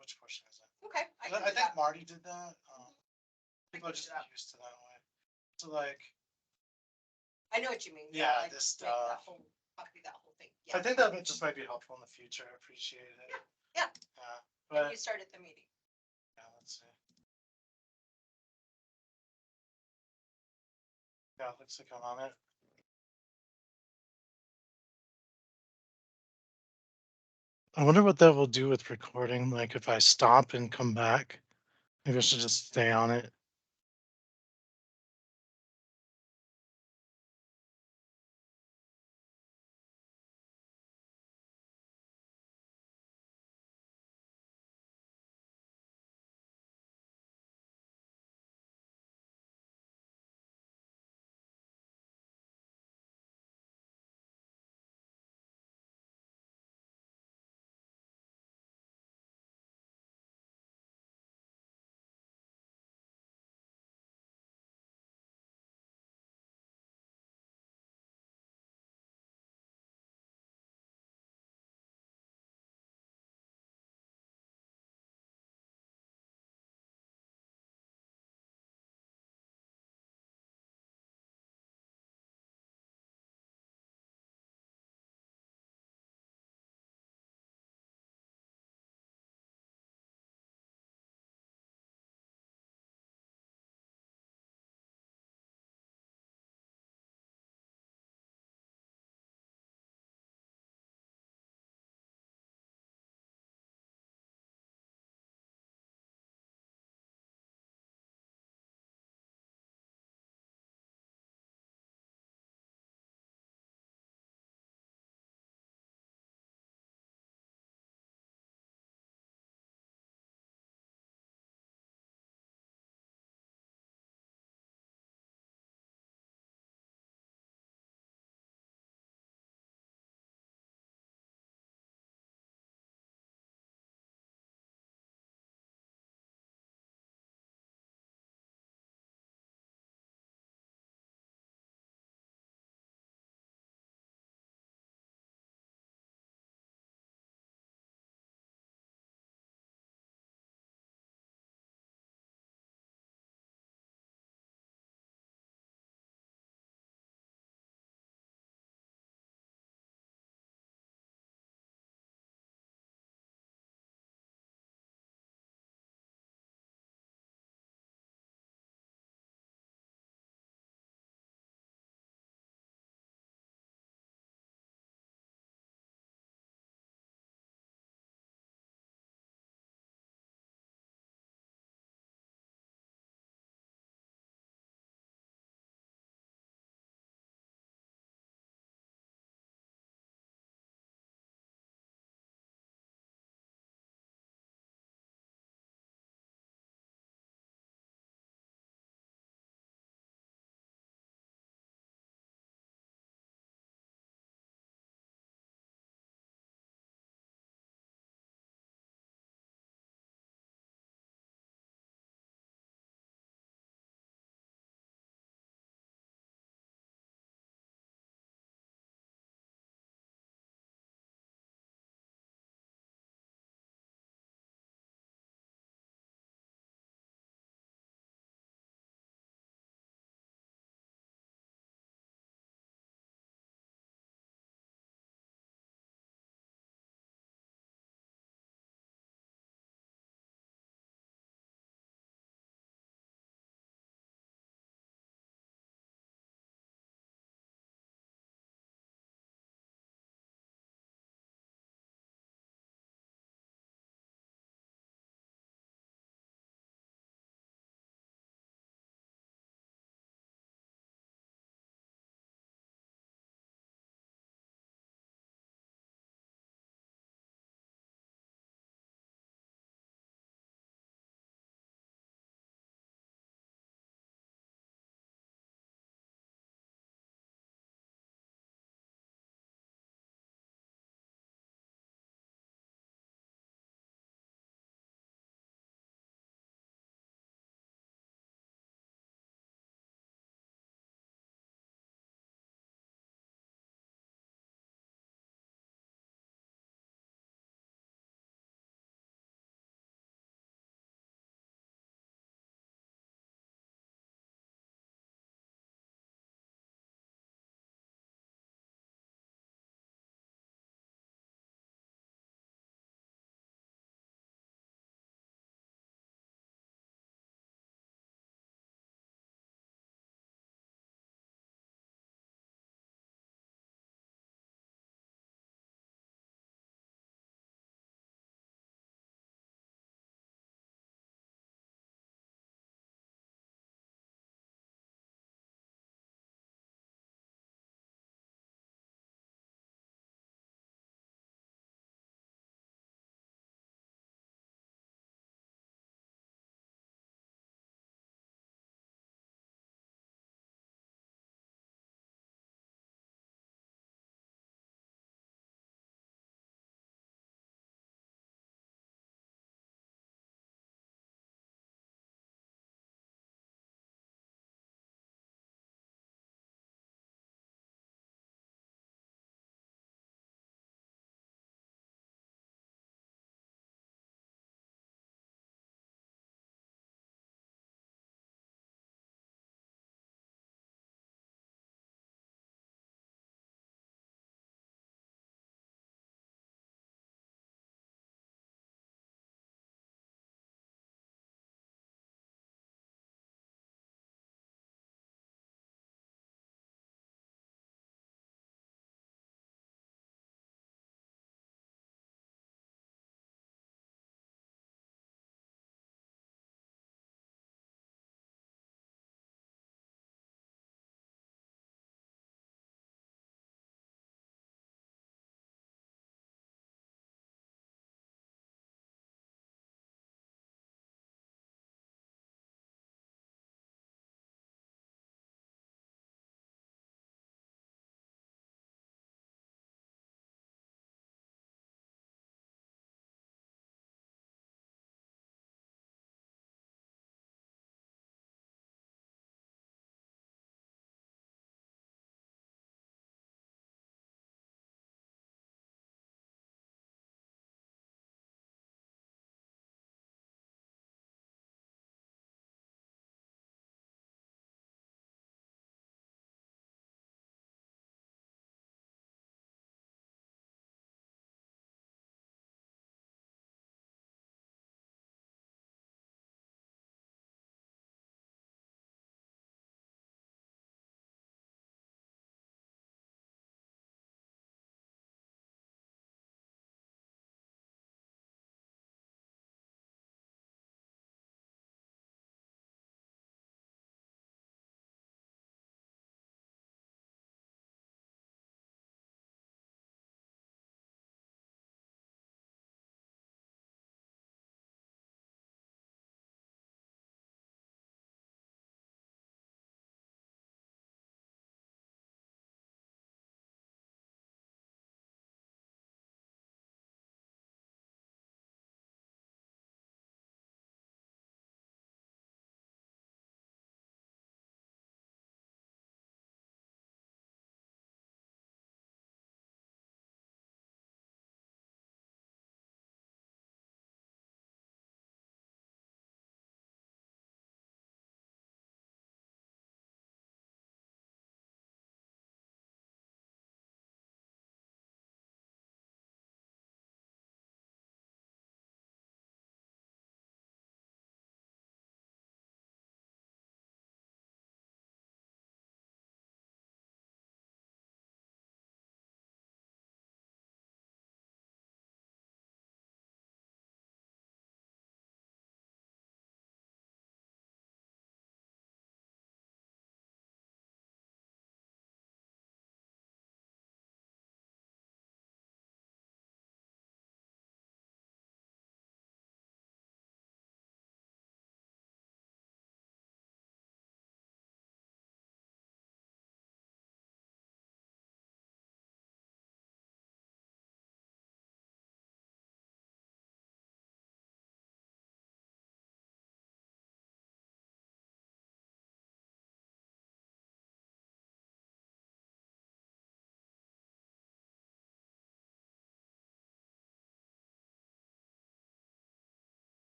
Which portion is it? Okay, I I can do think that. Marty did that. People are can just do that. used to that way. So like, I know what you mean. yeah, like this make that stuff. whole copy that whole thing. Yeah. I think that just might be helpful in the future. I appreciate it. Yeah. Yeah, And but you started the meeting. yeah, let's see. Yeah, it looks like I'm on it. I wonder what that will do with recording. Like if I stop and come back, maybe I should just stay on it.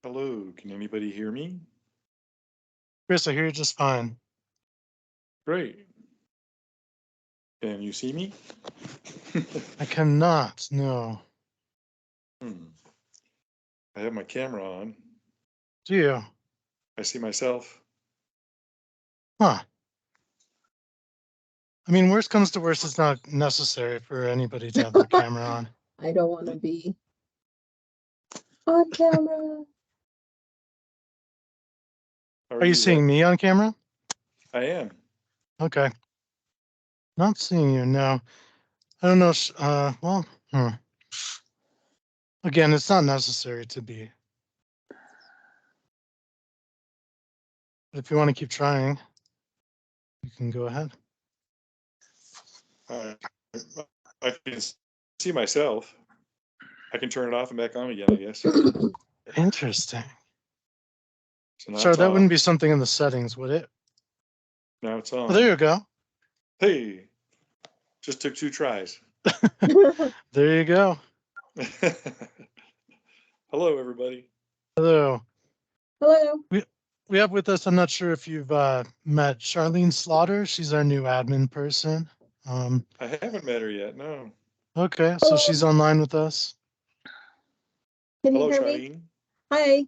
Hello, can anybody hear me? Chris, I hear you just fine. Great. Can you see me? I cannot, no. I have my camera on. Do you? I see myself. Huh. I mean, worst comes to worst, it's not necessary for anybody to have their camera on. I don't want to be on camera. How Are you seeing me on camera? I am. Okay. Not seeing you, no. I don't know, well, Again, it's not necessary to be. But if you want to keep trying, you can go ahead. I can see myself. I can turn it off and back on again, I guess. Interesting. So now Sorry, it's that off. wouldn't be something in the settings, would it? Now it's Oh, on. there you go. Hey, just took 2 tries. There you go. Hello, everybody. Hello. Hello. We have with us, I'm not sure if you've met Charlene Slaughter. She's our new admin person. I haven't met her yet, no. Okay, so she's online with us. Can you Hello, hear me? Charlene. Hi.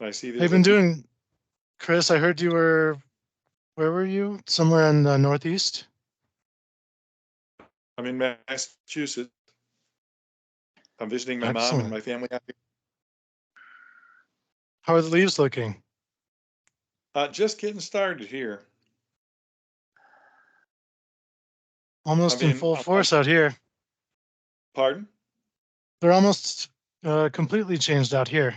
I see How you been doing, Chris? I heard you were, where were you? Somewhere in the Northeast? I'm in Massachusetts. I'm visiting my mom Excellent. and my family out here. How are the leaves looking? Just getting started here. Almost in full force out here. Pardon? They're almost completely changed out here.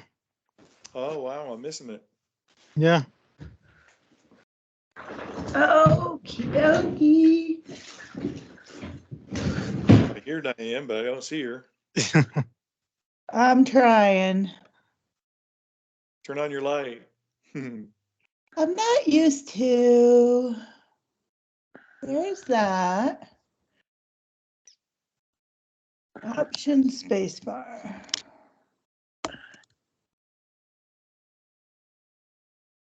Oh, wow, I'm missing it. Yeah. Okie dokie. I hear Diane, but I don't see her. I'm trying. Turn on your light. I'm not used to. There's that. Option spacebar.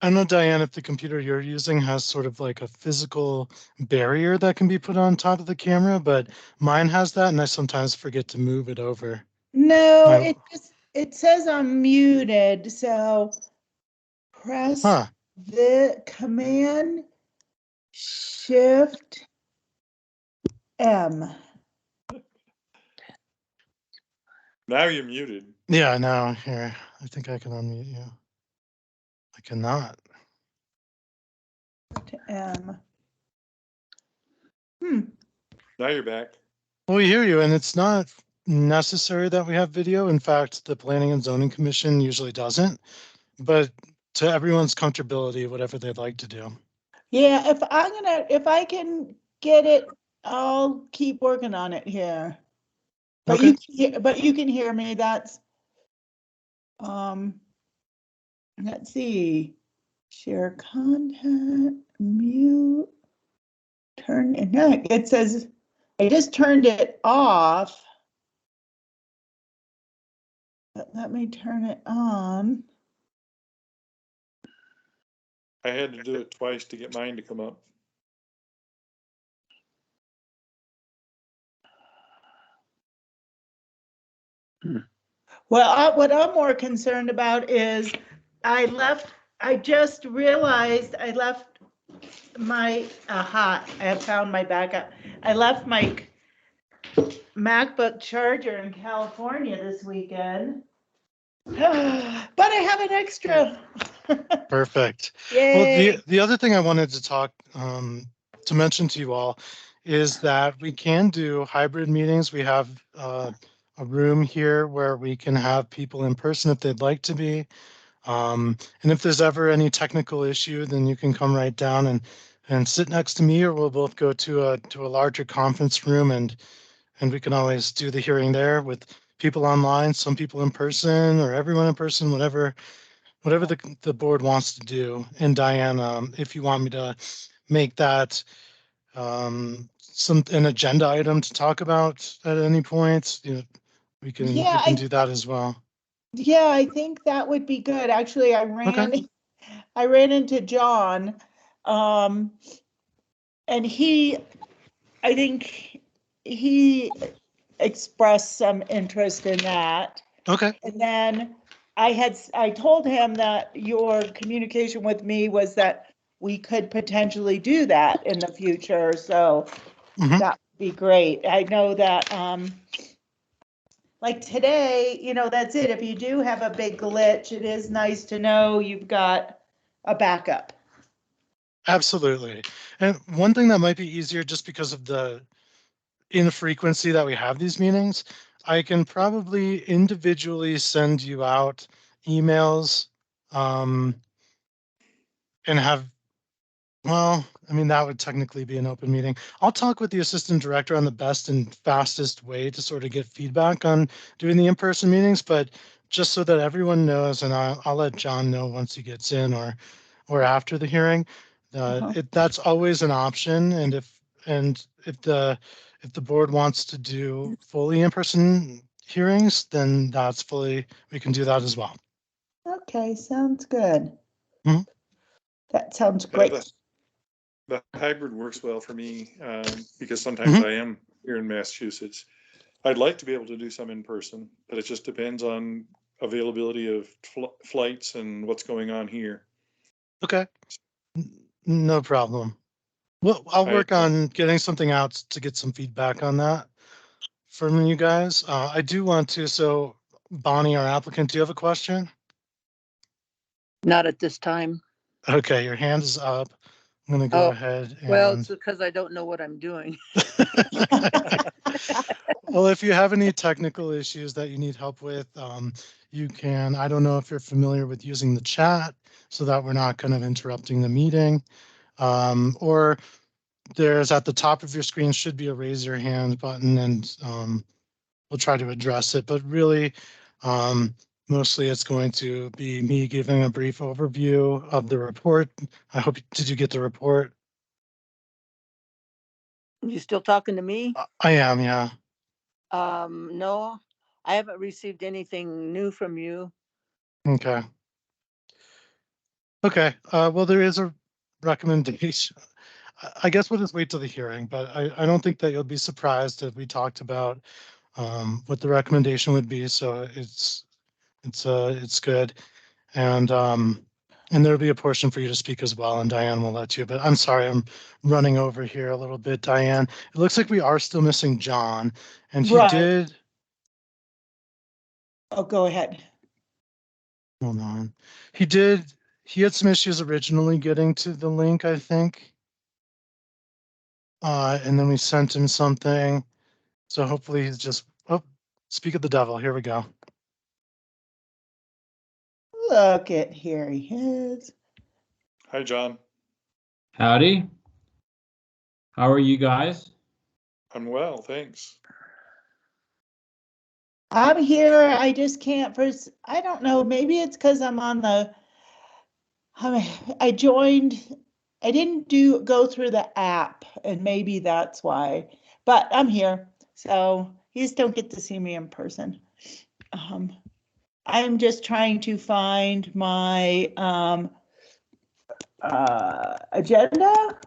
I don't know, Diane, if the computer you're using has sort of like a physical barrier that can be put on top of the camera, but mine has that, and I sometimes forget to move it over. No, it says I'm muted, so press the Command Shift M. Now you're muted. Yeah, now here, I think I can unmute you. I cannot. M. Now you're back. Well, we hear you, and it's not necessary that we have video. In fact, the Planning and Zoning Commission usually doesn't, but to everyone's comfortability, whatever they'd like to do. Yeah, if I can get it, I'll keep working on it here. But Okay. you can hear me. That's let's see. Share content, mute, turn it. No, it says I just turned it off. But let me turn it on. I had to do it twice to get mine to come up. Well, what I'm more concerned about is I just realized I left my, I have found my backup. I left my MacBook charger in California this weekend. But I have an extra. Perfect. Yay. Well, the other thing I wanted to talk to mention to you all is that we can do hybrid meetings. We have a room here where we can have people in person if they'd like to be. And if there's ever any technical issue, then you can come right down and sit next to me, or we'll both go to a larger conference room and we can always do the hearing there with people online, some people in person, or everyone in person, whatever the board wants to do. And Diane, if you want me to make that an agenda item to talk about at any point, we can Yeah, do that as well. Yeah, I think that would be good. Actually, I ran into John, and I think he expressed some interest in that. Okay. And then I told him that your communication with me was that we could potentially do that in the future, so Mhm. that would be great. I know that, like today, that's it. If you do have a big glitch, it is nice to know you've got a backup. Absolutely. And one thing that might be easier just because of the infrequency that we have these meetings, I can probably individually send you out emails and have, well, I mean, that would technically be an open meeting. I'll talk with the assistant director on the best and fastest way to sort of get feedback on doing the in-person meetings, but just so that everyone knows, and I'll let John know once he gets in or after the hearing, that's always an option. And if the board wants to do fully in-person hearings, then we can do that as well. Okay, sounds good. Mhm. That sounds Yeah, great. the hybrid works well for me, because sometimes Mhm. I am here in Massachusetts. I'd like to be able to do some in person, but it just depends on availability of flights and what's going on here. Okay. No problem. Well, I'll I, work on getting something out to get some feedback on that from you guys. I do want to, so Bonnie, our applicant, do you have a question? Not at this time. Okay, your hand is up. I'm gonna go Oh, ahead Well, it's and, because I don't know what I'm doing. well, if you have any technical issues that you need help with, you can, I don't know if you're familiar with using the chat so that we're not kind of interrupting the meeting. Or there's at the top of your screen should be a raise your hand button and we'll try to address it, but really, mostly it's going to be me giving a brief overview of the report. Did you get the report? You still talking to me? I am, yeah. No, I haven't received anything new from you. Okay. Okay, well, there is a recommendation. I guess we'll just wait till the hearing, but I don't think that you'll be surprised if we talked about what the recommendation would be, so it's good. And there'll be a portion for you to speak as well, and Diane will let you, but I'm sorry, I'm running over here a little bit, Diane. It looks like we are still missing John, and he Right. did, Oh, go ahead. hold on. He had some issues originally getting to the link, I think. And then we sent him something. So hopefully he's just, oh, speak of the devil, here we go. Look at here he is. hi, John. Howdy. How are you guys? I'm well, thanks. I'm here. I just can't I don't know, maybe it's because I'm on I joined, I didn't go through the app and maybe that's why, but I'm here. So you just don't get to see me in person. I'm just trying to find my agenda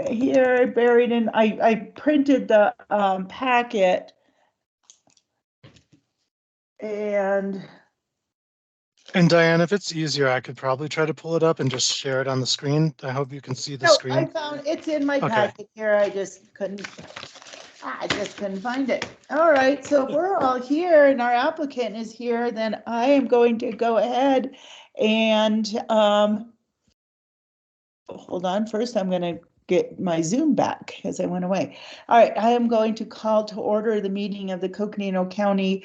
here buried in, I printed the packet and And Diane, if it's easier, I could probably try to pull it up and just share it on the screen. I hope you can see the no, I screen. found it's in my Okay. packet here. I just couldn't find it. All right, so if we're all here and our applicant is here, then I am going to go ahead and hold on. First, I'm going to get my Zoom back because I went away. All right, I am going to call to order the meeting of the Coconino County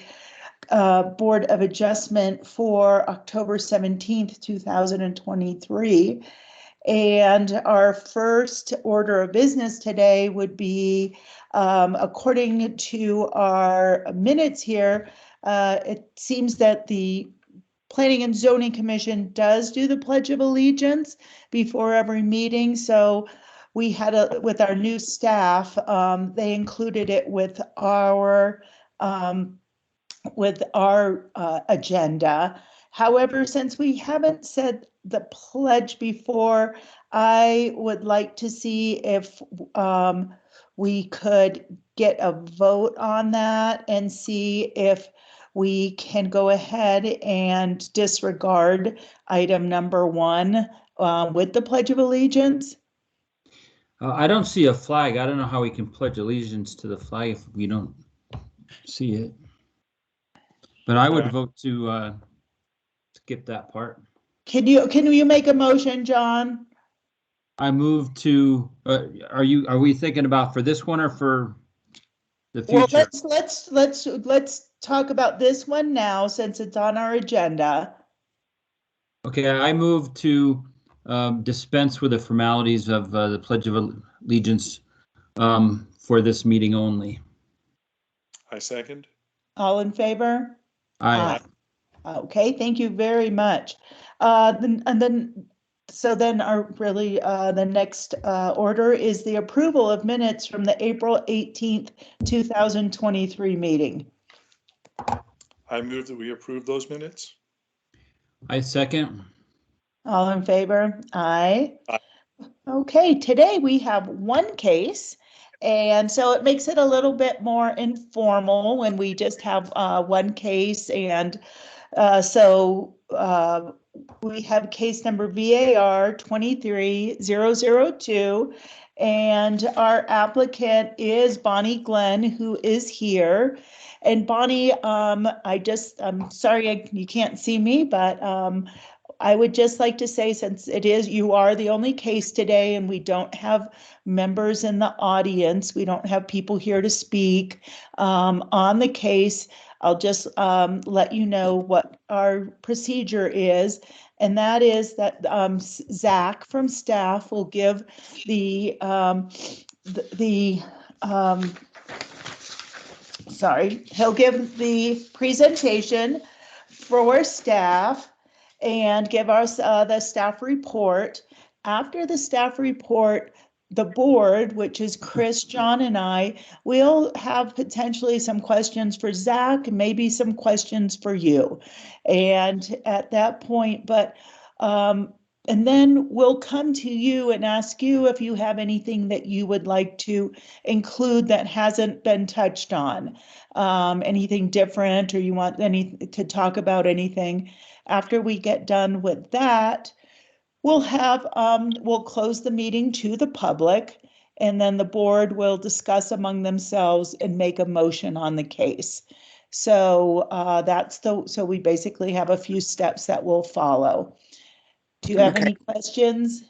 Board of Adjustment for October 17th, 2023. And our first order of business today would be, according to our minutes here, it seems that the Planning and Zoning Commission does do the Pledge of Allegiance before every meeting. So we had with our new staff, they included it with our agenda. However, since we haven't said the pledge before, I would like to see if we could get a vote on that and see if we can go ahead and disregard item number 1 with the Pledge of Allegiance. I don't see a flag. I don't know how we can pledge allegiance to the flag if we don't see it. But I would Yeah. vote to skip that part. Can you make a motion, John? I move to, are we thinking about for this one or for the Well, future? let's talk about this one now since it's on our agenda. Okay, I move to dispense with the formalities of the Pledge of Allegiance for this meeting only. I second. All in favor? Aye. Okay, thank you very much. So then the next order is the approval of minutes from the April 18th, 2023 meeting. I move that we approve those minutes. I second. All in favor? Aye. Aye. Okay, today we have one case, and so it makes it a little bit more informal when we just have one case. And so we have case number VAR 23002, and our applicant is Bonnie Glenn, who is here. And Bonnie, I'm sorry you can't see me, but I would just like to say, since you are the only case today and we don't have members in the audience, we don't have people here to speak on the case, I'll just let you know what our procedure is. And that is that Zach from staff will give he'll give the presentation for staff and give us the staff report. After the staff report, the board, which is Chris, John, and I, will have potentially some questions for Zach, maybe some questions for you. And at that point, and then we'll come to you and ask you if you have anything that you would like to include that hasn't been touched on, anything different, or you want to talk about anything. After we get done with that, we'll close the meeting to the public, and then the board will discuss among themselves and make a motion on the case. So so we basically have a few steps that we'll follow. Do you have any questions?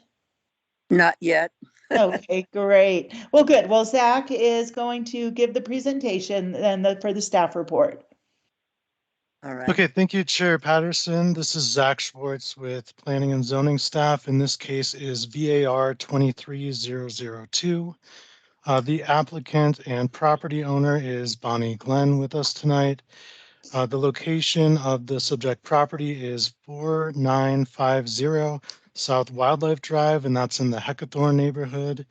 Not yet. Okay, great. Well, good. Well, Zach is going to give the presentation then for the staff report. All right. Okay, thank you, Chair Patterson. This is Zach Schwartz with Planning and Zoning staff. In this case is VAR 23002. The applicant and property owner is Bonnie Glenn with us tonight. The location of the subject property is 4950 South Wildlife Drive, and that's in the Heckathorn neighborhood.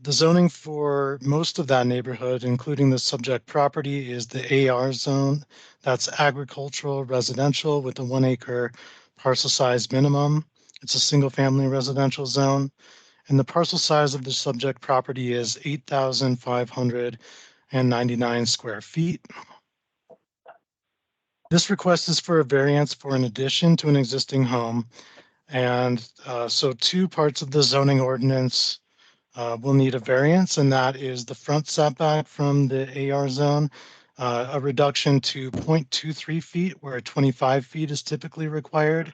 The zoning for most of that neighborhood, including the subject property, is the AR zone. That's agricultural residential with a 1 acre parcel size minimum. It's a single family residential zone. And the parcel size of the subject property is 8,599 square feet. This request is for a variance for an addition to an existing home. And so 2 parts of the zoning ordinance will need a variance, and that is the front setback from the AR zone, a reduction to 0.23 feet where 25 feet is typically required,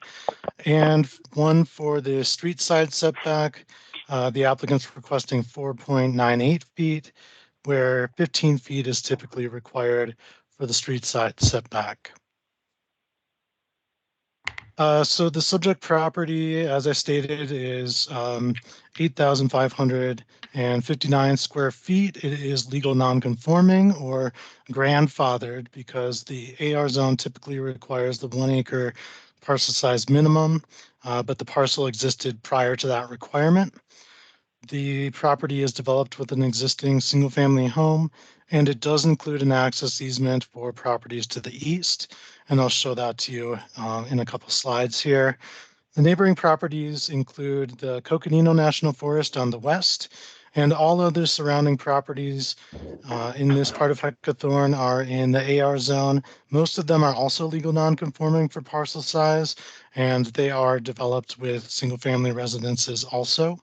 and one for the street side setback. The applicant's requesting 4.98 feet where 15 feet is typically required for the street side setback. So the subject property, as I stated, is 8,559 square feet. It is legal non-conforming or grandfathered because the AR zone typically requires the 1 acre parcel size minimum, but the parcel existed prior to that requirement. the property is developed with an existing single-family home, and it does include an access easement for properties to the east. And I'll show that to you in a couple slides here. The neighboring properties include the Coconino National Forest on the west, and all other surrounding properties in this part of Heckathorn are in the AR zone. Most of them are also legal non-conforming for parcel size, and they are developed with single-family residences also.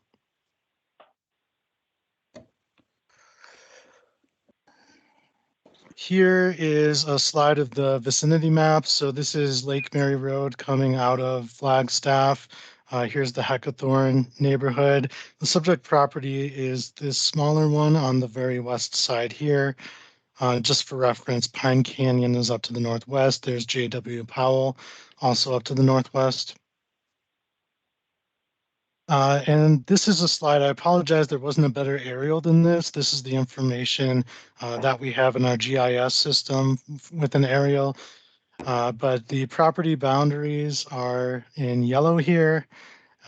Here is a slide of the vicinity map. So this is Lake Mary Road coming out of Flagstaff. Here's the Heckathorn neighborhood. The subject property is this smaller one on the very west side here. Just for reference, Pine Canyon is up to the northwest. There's J.W. Powell, also up to the northwest. And this is a slide. I apologize, there wasn't a better aerial than this. This is the information that we have in our GIS system with an aerial. But the property boundaries are in yellow here.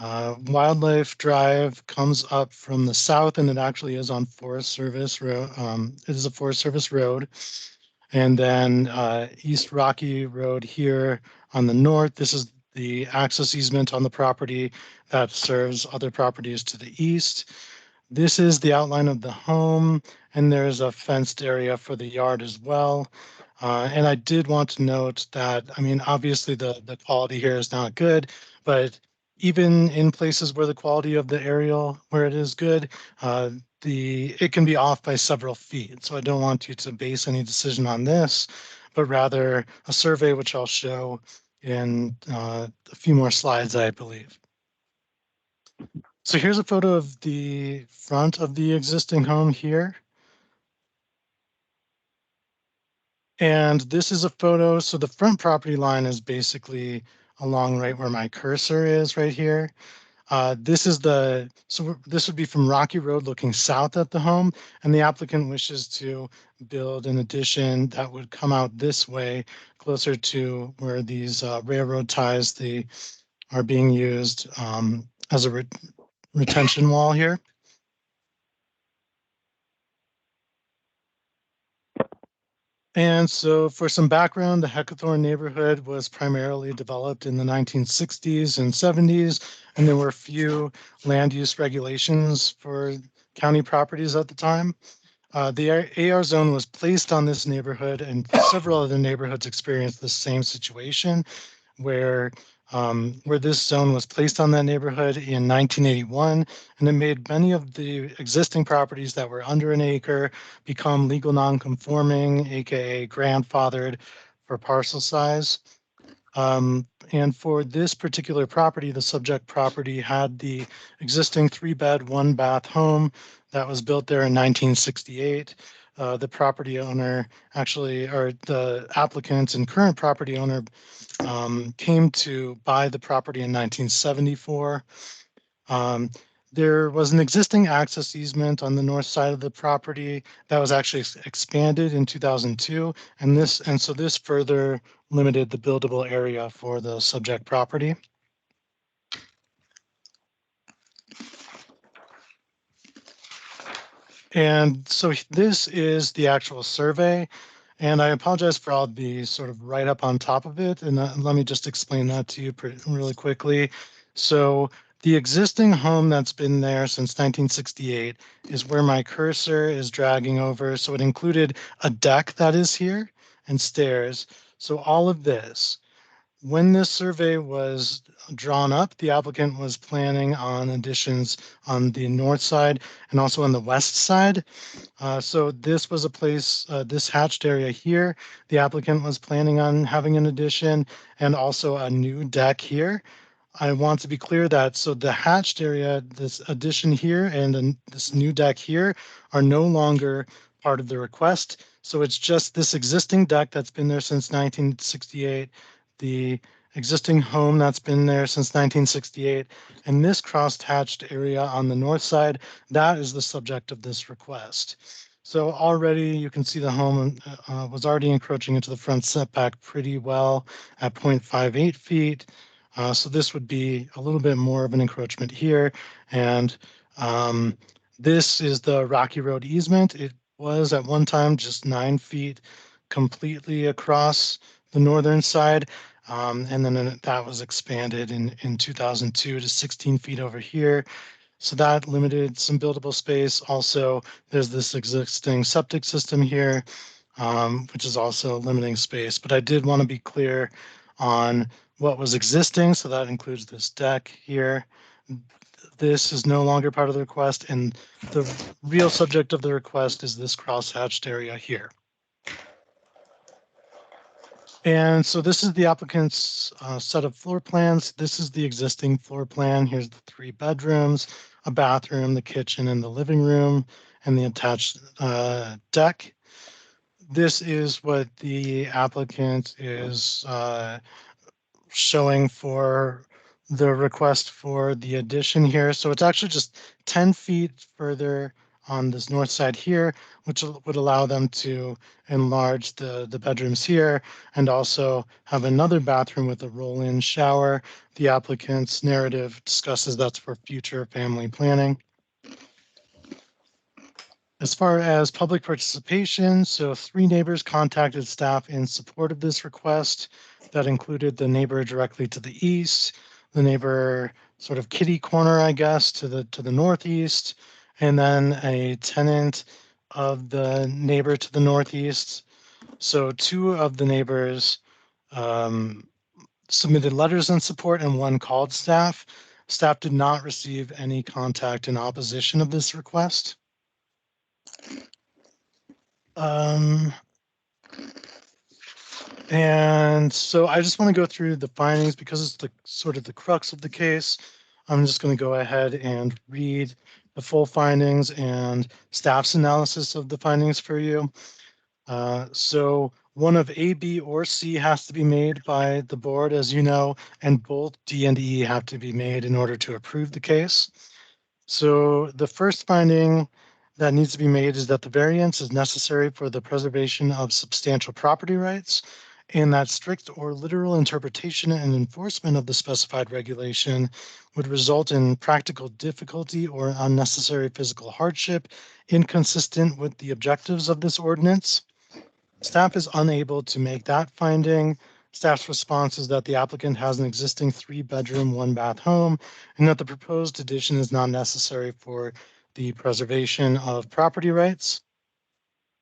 Wildlife Drive comes up from the south, and it actually is on Forest Service Road. It is a Forest Service road. And then East Rocky Road here on the north. This is the access easement on the property that serves other properties to the east. This is the outline of the home, and there's a fenced area for the yard as well. And I did want to note that, I mean, obviously the quality here is not good, but even in places where the quality of the aerial, where it is good, it can be off by several feet. So I don't want you to base any decision on this, but rather a survey, which I'll show in a few more slides, I believe. So here's a photo of the front of the existing home here. And this is a photo. So the front property line is basically along right where my cursor is right here. This would be from Rocky Road looking south at the home, and the applicant wishes to build an addition that would come out this way, closer to where these railroad ties are being used as a retention wall here. And so for some background, the Heckathorn neighborhood was primarily developed in the 1960s and 70s, and there were few land use regulations for county properties at the time. The AR zone was placed on this neighborhood, and several other neighborhoods experienced the same situation where this zone was placed on that neighborhood in 1981, and it made many of the existing properties that were under an acre become legal non-conforming, aka grandfathered for parcel size. And for this particular property, the subject property had the existing 3-bed, 1-bath home that was built there in 1968. The property owner actually, or the applicant and current property owner, came to buy the property in 1974. There was an existing access easement on the north side of the property that was actually expanded in 2002, and so this further limited the buildable area for the subject property. And so this is the actual survey. And I apologize for all the sort of right up on top of it. And let me just explain that to you really quickly. So the existing home that's been there since 1968 is where my cursor is dragging over. So it included a deck that is here and stairs. So all of this. When this survey was drawn up, the applicant was planning on additions on the north side and also on the west side. So this was a place, this hatched area here, the applicant was planning on having an addition and also a new deck here. I want to be clear that so the hatched area, this addition here and this new deck here are no longer part of the request. So it's just this existing deck that's been there since 1968, the existing home that's been there since 1968, and this cross-hatched area on the north side, that is the subject of this request. So already you can see the home was already encroaching into the front setback pretty well at 0.58 feet. So this would be a little bit more of an encroachment here. And This is the Rocky Road easement. It was at one time just 9 feet completely across the northern side. And then that was expanded in 2002 to 16 feet over here. So that limited some buildable space. Also, there's this existing septic system here, which is also limiting space. But I did want to be clear on what was existing. So that includes this deck here. This is no longer part of the request, and the real subject of the request is this crosshatched area here. And so this is the applicant's set of floor plans. This is the existing floor plan. Here's the 3 bedrooms, a bathroom, the kitchen, and the living room, and the attached deck. This is what the applicant is showing for the request for the addition here. So it's actually just 10 feet further on this north side here, which would allow them to enlarge the bedrooms here and also have another bathroom with a roll-in shower. The applicant's narrative discusses that's for future family planning. As far as public participation, so 3 neighbors contacted staff in support of this request. That included the neighbor directly to the east, the neighbor sort of kitty corner, I guess, to the northeast, and then a tenant of the neighbor to the northeast. So 2 of the neighbors submitted letters in support and 1 called staff. Staff did not receive any contact in opposition of this request. And so I just want to go through the findings because it's the sort of the crux of the case. I'm just going to go ahead and read the full findings and staff's analysis of the findings for you. So one of A, B, or C has to be made by the board, as you know, and both D and E have to be made in order to approve the case. So the first finding that needs to be made is that the variance is necessary for the preservation of substantial property rights, and that strict or literal interpretation and enforcement of the specified regulation would result in practical difficulty or unnecessary physical hardship inconsistent with the objectives of this ordinance. Staff is unable to make that finding. Staff's response is that the applicant has an existing 3-bedroom, 1-bath home, and that the proposed addition is not necessary for the preservation of property rights.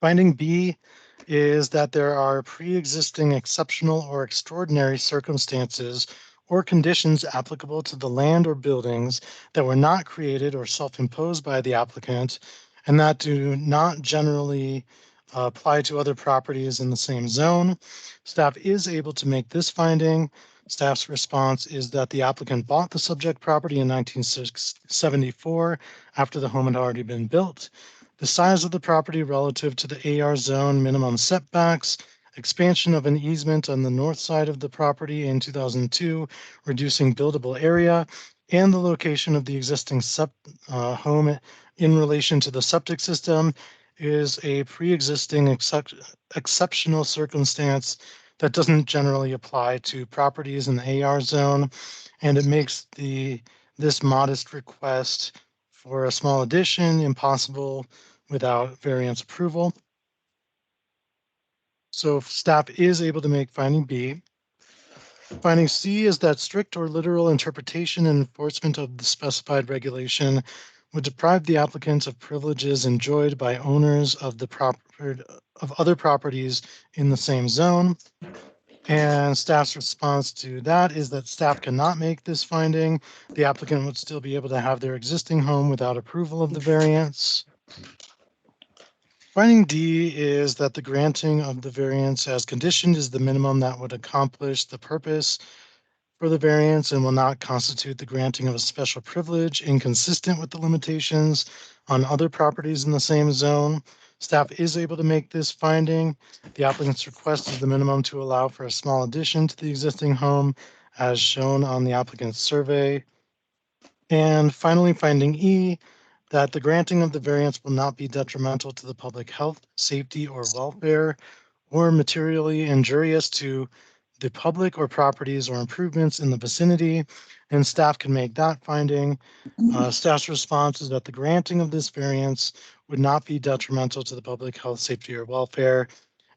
Finding B is that there are pre-existing exceptional or extraordinary circumstances or conditions applicable to the land or buildings that were not created or self-imposed by the applicant and that do not generally apply to other properties in the same zone. Staff is able to make this finding. Staff's response is that the applicant bought the subject property in 1974 after the home had already been built. The size of the property relative to the AR zone minimum setbacks, expansion of an easement on the north side of the property in 2002, reducing buildable area, and the location of the existing home in relation to the septic system is a pre-existing exceptional circumstance that doesn't generally apply to properties in the AR zone, and it makes this modest request for a small addition impossible without variance approval. So staff is able to make finding B. Finding C is that strict or literal interpretation and enforcement of the specified regulation would deprive the applicant of privileges enjoyed by owners of other properties in the same zone. And staff's response to that is that staff cannot make this finding. The applicant would still be able to have their existing home without approval of the variance. Finding D is that the granting of the variance as conditioned is the minimum that would accomplish the purpose for the variance and will not constitute the granting of a special privilege inconsistent with the limitations on other properties in the same zone. Staff is able to make this finding. The applicant's request is the minimum to allow for a small addition to the existing home as shown on the applicant's survey. And finally, finding E, that the granting of the variance will not be detrimental to the public health, safety, or welfare, or materially injurious to the public or properties or improvements in the vicinity, and staff can make that finding. Staff's response is that the granting of this variance would not be detrimental to the public health, safety, or welfare.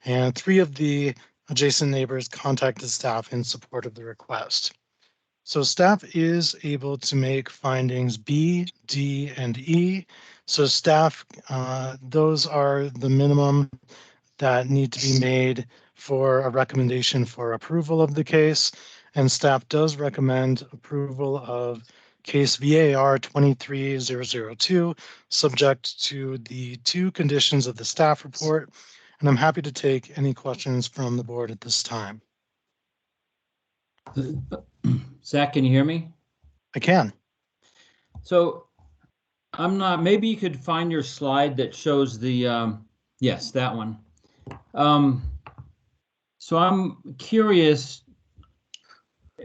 And 3 of the adjacent neighbors contacted staff in support of the request. So staff is able to make findings B, D, and E. So staff, those are the minimum that need to be made for a recommendation for approval of the case. And staff does recommend approval of case VAR 23002, subject to the 2 conditions of the staff report. And I'm happy to take any questions from the board at this time. Zach, can you hear me? I can. So I'm not, maybe you could find your slide that shows the, yes, that one. So I'm curious,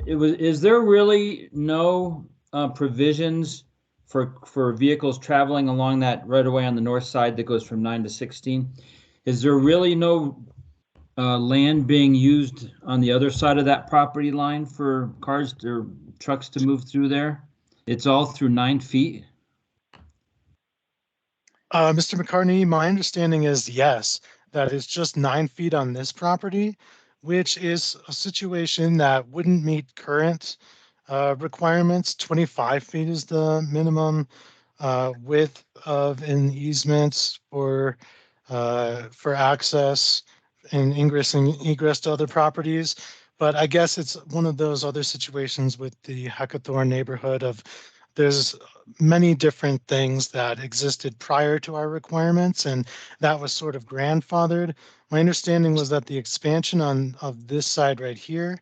is there really no provisions for vehicles traveling along that right away on the north side that goes from 9 to 16? Is there really no land being used on the other side of that property line for cars or trucks to move through there? It's all through 9 feet? Mr. McCartney, my understanding is yes, that it's just 9 feet on this property, which is a situation that wouldn't meet current requirements. 25 feet is the minimum width of an easement for access and ingress and egress to other properties. But I guess it's one of those other situations with the Hackathorn neighborhood of there's many different things that existed prior to our requirements, and that was sort of grandfathered. My understanding was that the expansion of this side right here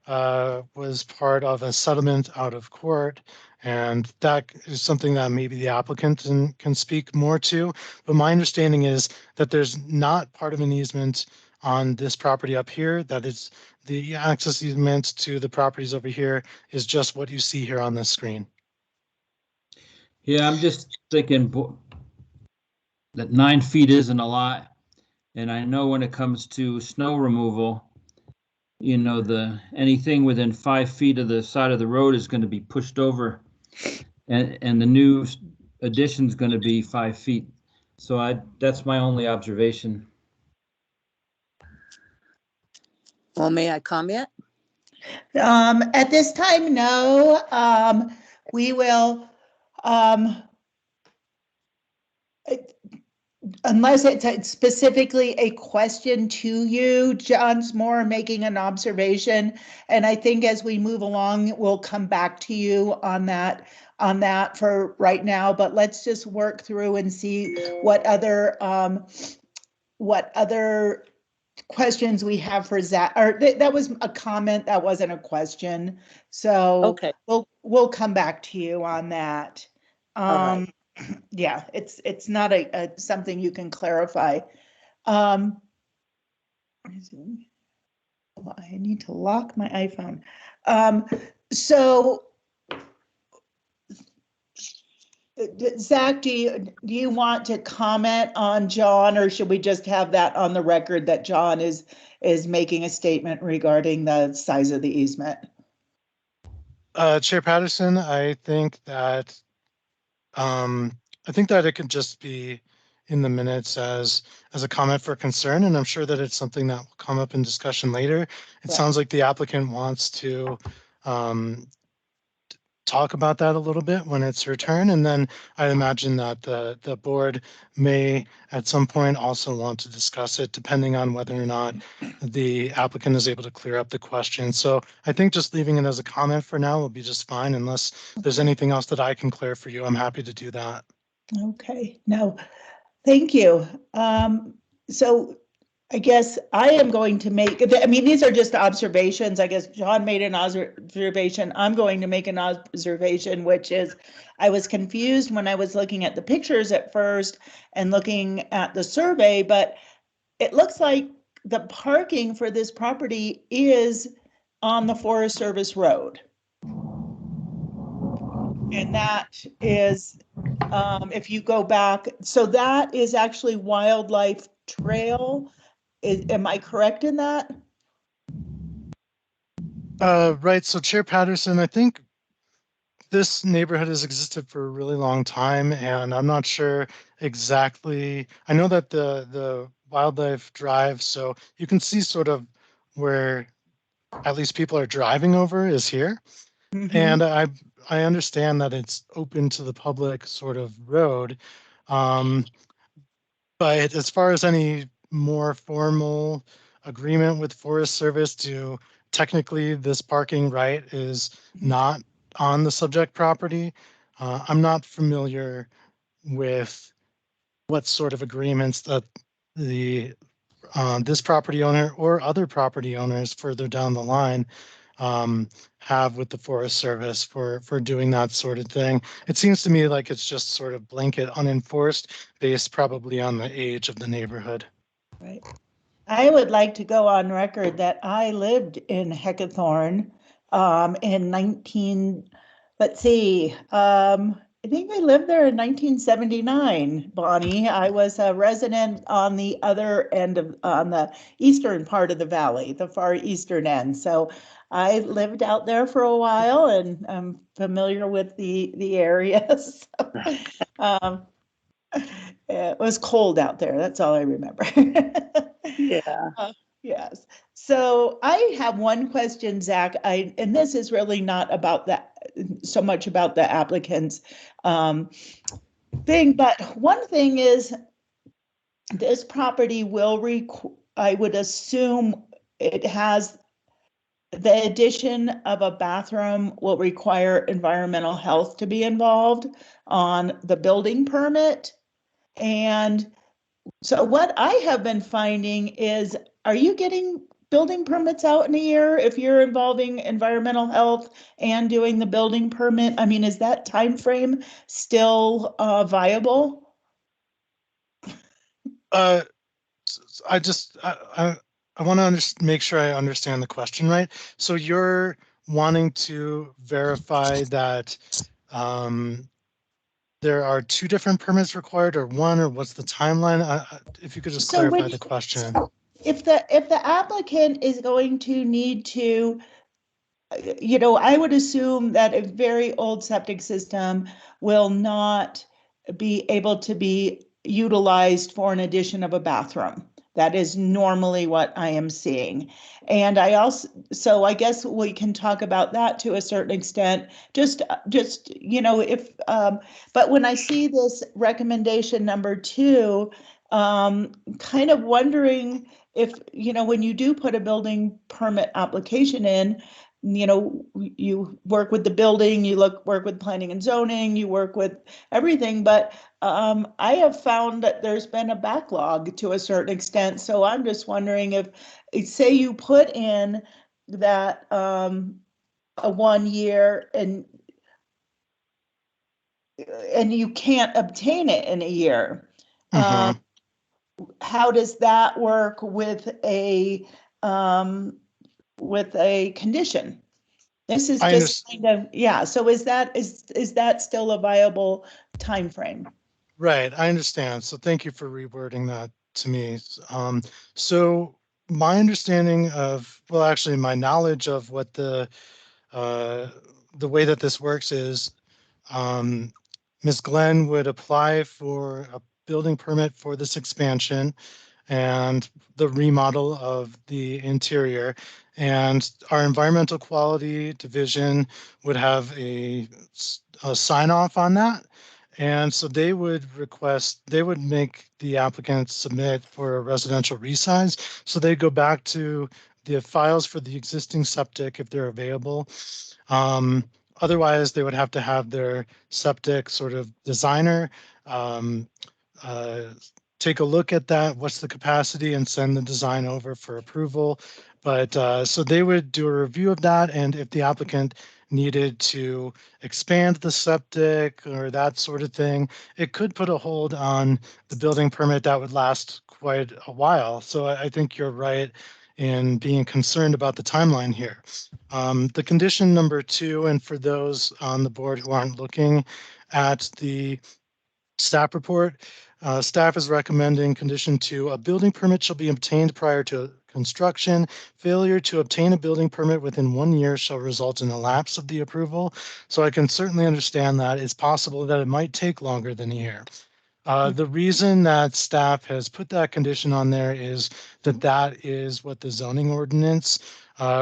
was part of a settlement out of court, and that is something that maybe the applicant can speak more to. But my understanding is that there's not part of an easement on this property up here, that is the access easement to the properties over here is just what you see here on this screen. Yeah, I'm just thinking that 9 feet isn't a lot. And I know when it comes to snow removal, you know, anything within 5 feet of the side of the road is going to be pushed over, and the new addition is going to be 5 feet. So that's my only observation. Well, may I comment? At this time, no. We will, unless it's specifically a question to you, John's more making an observation. And I think as we move along, we'll come back to you on that for right now. But let's just work through and see what other questions we have for Zach, or that was a comment, that wasn't a question. So Okay. we'll come back to you on that. All right. Yeah, it's not a something you can clarify. I need to lock my iPhone. So Zach, do you want to comment on John, or should we just have that on the record that John is making a statement regarding the size of the easement? Chair Patterson, I think that it could just be in the minutes as a comment for concern, and I'm sure that it's something that will come up in discussion later. It Yeah. sounds like the applicant wants to talk about that a little bit when it's her turn, and then I imagine that the board may at some point also want to discuss it, depending on whether or not the applicant is able to clear up the question. So I think just leaving it as a comment for now will be just fine, unless there's anything else that I can clear for you. I'm happy to do that. Okay, no, thank you. So I guess I am going to make, I mean, these are just observations. I guess John made an observation. I'm going to make an observation, which is I was confused when I was looking at the pictures at first and looking at the survey, but it looks like the parking for this property is on the Forest Service Road. And that is, if you go back, so that is actually Wildlife Trail. Am I correct in that? Right, so Chair Patterson, I think this neighborhood has existed for a really long time, and I'm not sure exactly. I know that the wildlife drive, so you can see sort of where at least people are driving over is here. Mhm. And I understand that it's open to the public sort of road. Um, but as far as any more formal agreement with Forest Service to technically this parking right is not on the subject property, I'm not familiar with what sort of agreements that the this property owner or other property owners further down the line um, have with the Forest Service for doing that sort of thing. It seems to me like it's just sort of blanket unenforced, based probably on the age of the neighborhood. Right. I would like to go on record that I lived in Heckathorn in 19, let's see, I think I lived there in 1979, Bonnie. I was a resident on the other end of, on the eastern part of the valley, the far eastern end. So I lived out there for a while and I'm familiar with the area. So, um, it was cold out there. That's all I remember. Yeah. Yes. So I have one question, Zach. And this is really not about that, so much about the applicant's thing, but one thing is this property will I would assume it has the addition of a bathroom will require environmental health to be involved on the building permit. And so what I have been finding is, are you getting building permits out in a year if you're involving environmental health and doing the building permit? I mean, is that time frame still viable? Uh, I just I want to make sure I understand the question right. So you're wanting to verify that there are two different permits required, or one, or what's the timeline? If you could just So clarify when the question. if the applicant is going to need to, I would assume that a very old septic system will not be able to be utilized for an addition of a bathroom. That is normally what I am seeing. And so I guess we can talk about that to a certain extent, just, if, but when I see this recommendation number 2, kind of wondering if, when you do put a building permit application in, you work with the building, you work with planning and zoning, you work with everything, but I have found that there's been a backlog to a certain extent. So I'm just wondering if, say you put in that a 1 year and you can't obtain it in a year. Mhm. How does that work with a condition? This is I just understand. kind of, yeah, so is that still a viable time frame? Right, I understand. So thank you for rewording that to me. So my understanding of, well, actually, my knowledge of what uh, the way that this works is, um, Ms. Glenn would apply for a building permit for this expansion and the remodel of the interior. And our environmental quality division would have a sign off on that. And so they would make the applicant submit for a residential resize. So they go back to the files for the existing septic if they're available. Otherwise, they would have to have their septic sort of designer um, uh, take a look at that, what's the capacity, and send the design over for approval. But so they would do a review of that, and if the applicant needed to expand the septic or that sort of thing, it could put a hold on the building permit that would last quite a while. So I think you're right in being concerned about the timeline here. The condition number 2, and for those on the board who aren't looking at the staff report, staff is recommending condition 2, a building permit shall be obtained prior to construction. Failure to obtain a building permit within 1 year shall result in a lapse of the approval. So I can certainly understand that it's possible that it might take longer than a year. The reason that staff has put that condition on there is that that is what the zoning ordinance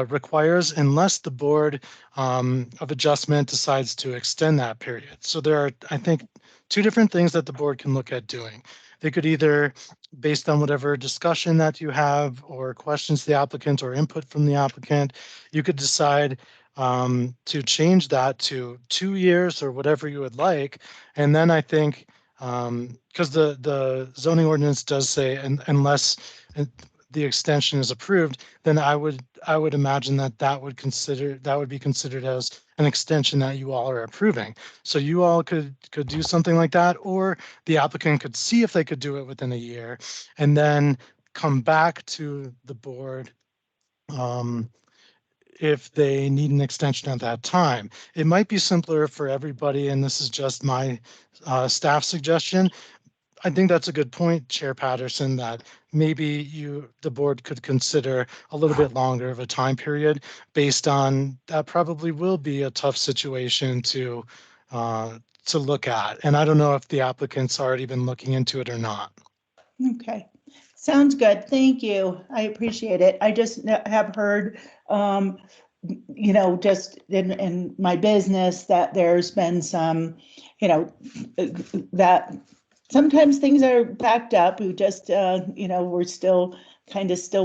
requires unless the Board of Adjustment decides to extend that period. So there are, I think, two different things that the board can look at doing. They could either, based on whatever discussion that you have or questions to the applicant or input from the applicant, you could decide to change that to 2 years or whatever you would like. And then I think, because the zoning ordinance does say, unless the extension is approved, then I would imagine that would be considered as an extension that you all are approving. So you all could do something like that, or the applicant could see if they could do it within a year and then come back to the board if they need an extension at that time. It might be simpler for everybody, and this is just my staff suggestion. I think that's a good point, Chair Patterson, that maybe the board could consider a little bit longer of a time period based on that probably will be a tough situation to look at. And I don't know if the applicant's already been looking into it or not. Okay, sounds good. Thank you. I appreciate it. I just have heard, just in my business that there's been some, that sometimes things are backed up. We just, we're still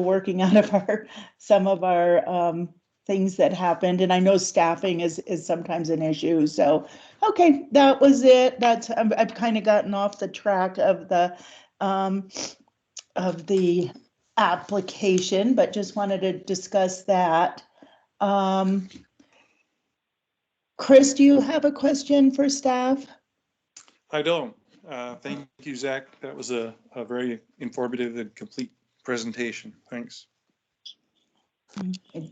working out of some of our things that happened. And I know staffing is sometimes an issue. So, okay, that was it. I've kind of gotten off the track of the application, but just wanted to discuss that. Chris, do you have a question for staff? I don't. Thank you, Zach. That was a very informative and complete presentation. Thanks.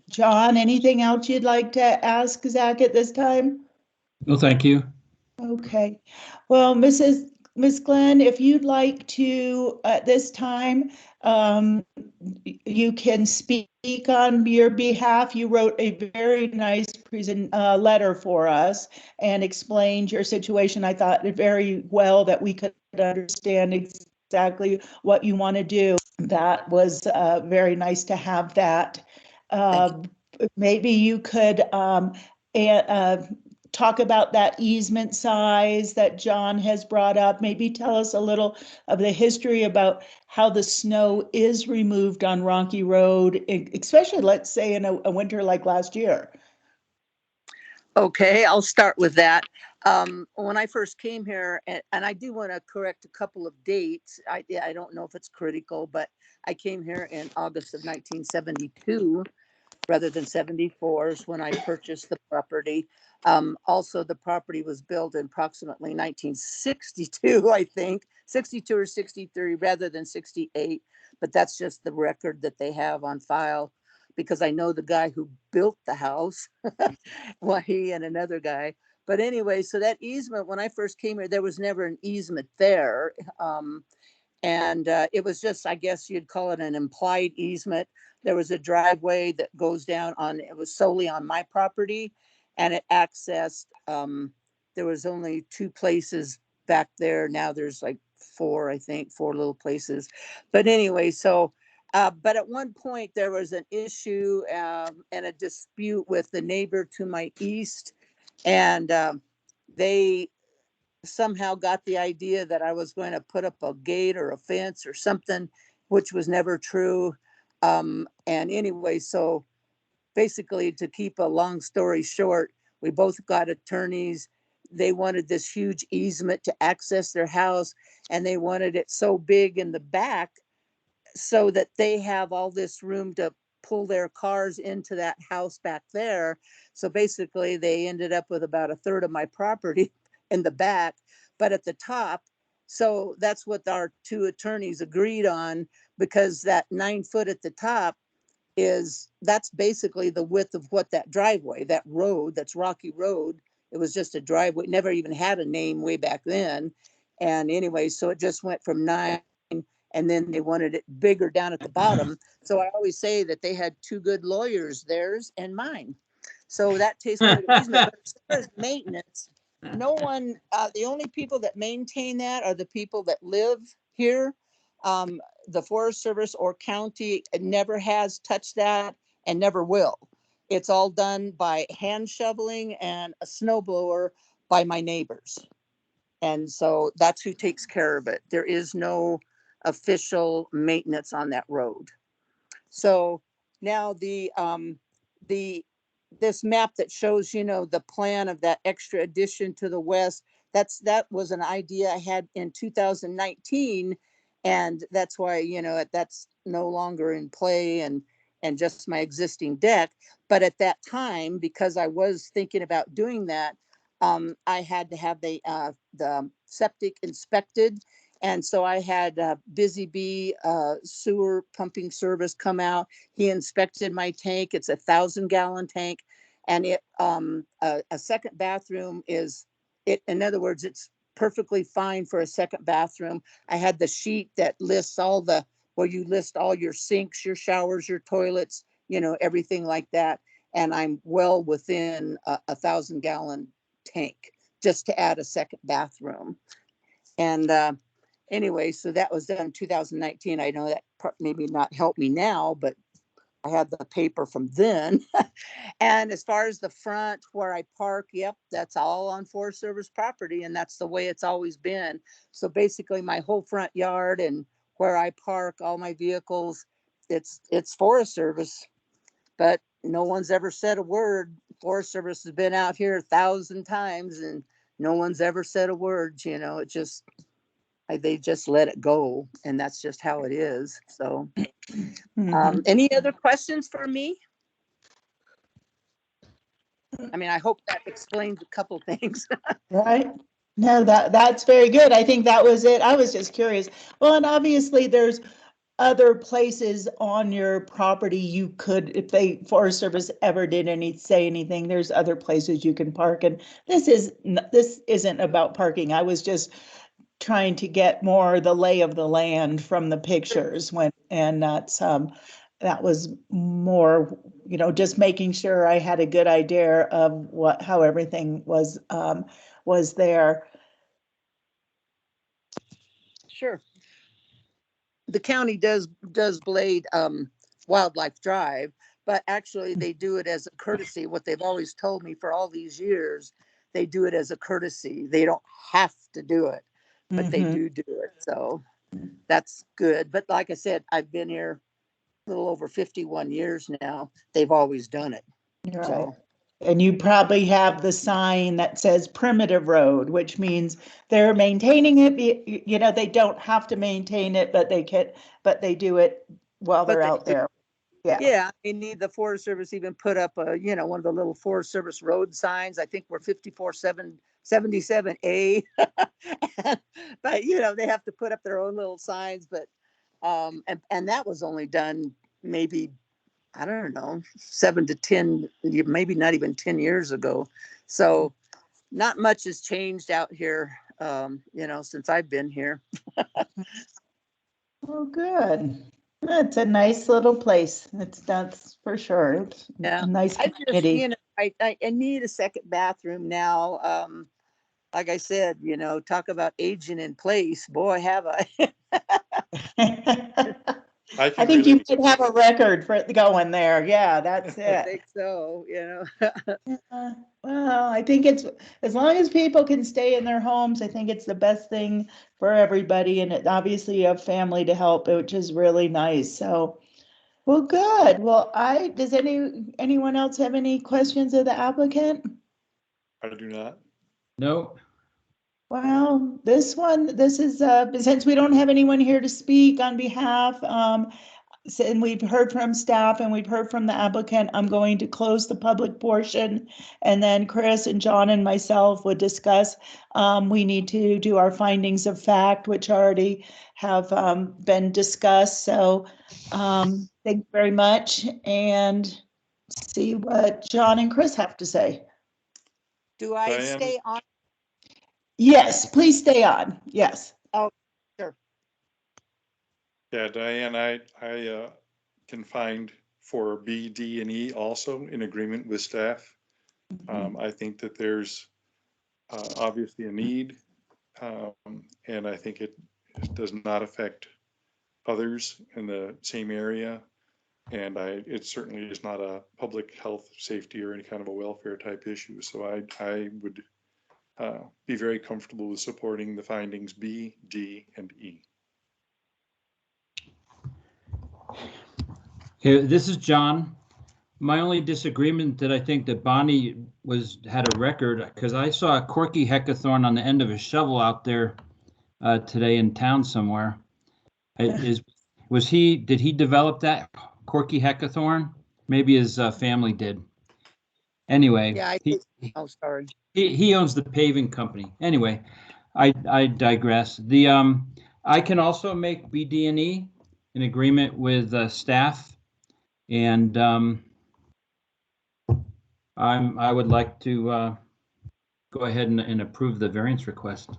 John, anything else you'd like to ask Zach at this time? No, thank you. Okay. Well, Miss Glenn, if you'd like to, at this time, you can speak on your behalf. You wrote a very nice letter for us and explained your situation. I thought very well that we could understand exactly what you want to do. That was very nice to have that. Maybe you could talk about that easement size that John has brought up. Maybe tell us a little of the history about how the snow is removed on Rocky Road, especially, let's say, in a winter like last year. Okay, I'll start with that. When I first came here, and I do want to correct a couple of dates. I don't know if it's critical, but I came here in August of 1972 rather than 74 is when I purchased the property. Also, the property was built in approximately 1962, I think, 62 or 63 rather than 68. But that's just the record that they have on file, because I know the guy who built the house, well, he and another guy. But anyway, so that easement, when I first came here, there was never an easement there. And it was just, I guess you'd call it an implied easement. There was a driveway that goes down on, it was solely on my property, and it accessed, there was only 2 places back there. Now there's like 4, I think, 4 little places. But anyway, so, but at one point there was an issue and a dispute with the neighbor to my east. And they somehow got the idea that I was going to put up a gate or a fence or something, which was never true. And anyway, so basically, to keep a long story short, we both got attorneys. They wanted this huge easement to access their house, and they wanted it so big in the back so that they have all this room to pull their cars into that house back there. So basically, they ended up with about a third of my property in the back, but at the top. So that's what our 2 attorneys agreed on, because that 9 foot at the top that's basically the width of what that driveway, that road, that's Rocky Road. It was just a driveway, never even had a name way back then. And anyway, so it just went from 9, and then they wanted it bigger down at the bottom. So I always say that they had two good lawyers, theirs and mine. So that takes care of the easement. But as far as maintenance, no one, the only people that maintain that are the people that live here. The Forest Service or county never has touched that and never will. It's all done by hand shoveling and a snow blower by my neighbors. And so that's who takes care of it. There is no official maintenance on that road. So now this map that shows, you know, the plan of that extra addition to the west, that was an idea I had in 2019. And that's why, you know, that's no longer in play and just my existing deck. But at that time, because I was thinking about doing that, I had to have the septic inspected. And so I had Busy Bee sewer pumping service come out. He inspected my tank. It's a 1,000-gallon tank. And a second bathroom in other words, it's perfectly fine for a second bathroom. I had the sheet that lists where you list all your sinks, your showers, your toilets, you know, everything like that. And I'm well within a 1,000-gallon tank just to add a second bathroom. And anyway, so that was done in 2019. I know that maybe not help me now, but I had the paper from then. And as far as the front where I park, yep, that's all on Forest Service property, and that's the way it's always been. So basically my whole front yard and where I park all my vehicles, it's Forest Service. But no one's ever said a word. Forest Service has been out here 1,000 times and no one's ever said a word, you know. It just, they just let it go, and that's just how it is. So any other questions for me? I mean, I hope that explains a couple things. Right? No, that's very good. I think that was it. I was just curious. Well, and obviously there's other places on your property you could, if Forest Service ever did say anything, there's other places you can park. And this isn't about parking. I was just trying to get more the lay of the land from the pictures and that was more, you know, just making sure I had a good idea of how everything was there. Sure. The county does blade Wildlife Drive, but actually they do it as a courtesy. What they've always told me for all these years, they do it as a courtesy. They don't have to do it, but they do it. So that's good. But like I said, I've been here a little over 51 years now. They've always done it. You're right. So. And you probably have the sign that says Primitive Road, which means they're maintaining it. You know, they don't have to maintain it, but they do it while they're out there. Yeah. Yeah, I mean, the Forest Service even put up you know, one of the little Forest Service road signs. I think we're 5477A. But you know, they have to put up their own little signs. But and that was only done maybe, I don't know, 7 to 10, maybe not even 10 years ago. So not much has changed out here, you know, since I've been here. Oh, good. It's a nice little place. That's for sure. It's a nice community. You know, I need a second bathroom now. Like I said, you know, talk about aging in place. Boy, have I. I think you might have a record for going there. Yeah, that's it. I think so, you know. Well, I think it's, as long as people can stay in their homes, I think it's the best thing for everybody. And obviously you have family to help, which is really nice. So, well, good. Well, does anyone else have any questions of the applicant? I do not. No. Well, this is, since we don't have anyone here to speak on behalf, and we've heard from staff and we've heard from the applicant, I'm going to close the public portion, and then Chris and John and myself would discuss. We need to do our findings of fact, which already have been discussed. So thank you very much, and see what John and Chris have to say. Do I stay on? Yes, please stay on. Yes. Oh, sure. Yeah, Diane, I can find for B, D, and E also in agreement with staff. I think that there's obviously a need, and I think it does not affect others in the same area. And it certainly is not a public health, safety, or any kind of a welfare type issue. So I would be very comfortable with supporting the findings B, D, and E. Here, this is John. My only disagreement that I think that Bonnie had a record, because I saw a Corky heckathorn on the end of a shovel out there today in town somewhere. Did he develop that Corky heckathorn? Maybe his family did. Anyway, Yeah, oh, sorry. he owns the paving company. Anyway, I digress. I can also make B, D, and E in agreement with staff, and I would like to go ahead and approve the variance request.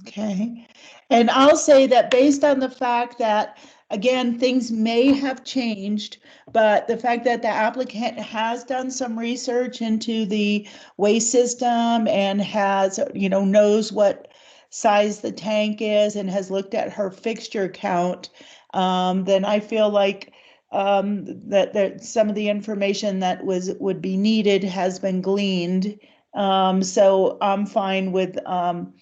Okay, and I'll say that based on the fact that, again, things may have changed, but the fact that the applicant has done some research into the waste system and has, knows what size the tank is and has looked at her fixture count, then I feel like that some of the information that would be needed has been gleaned. So I'm fine with I'm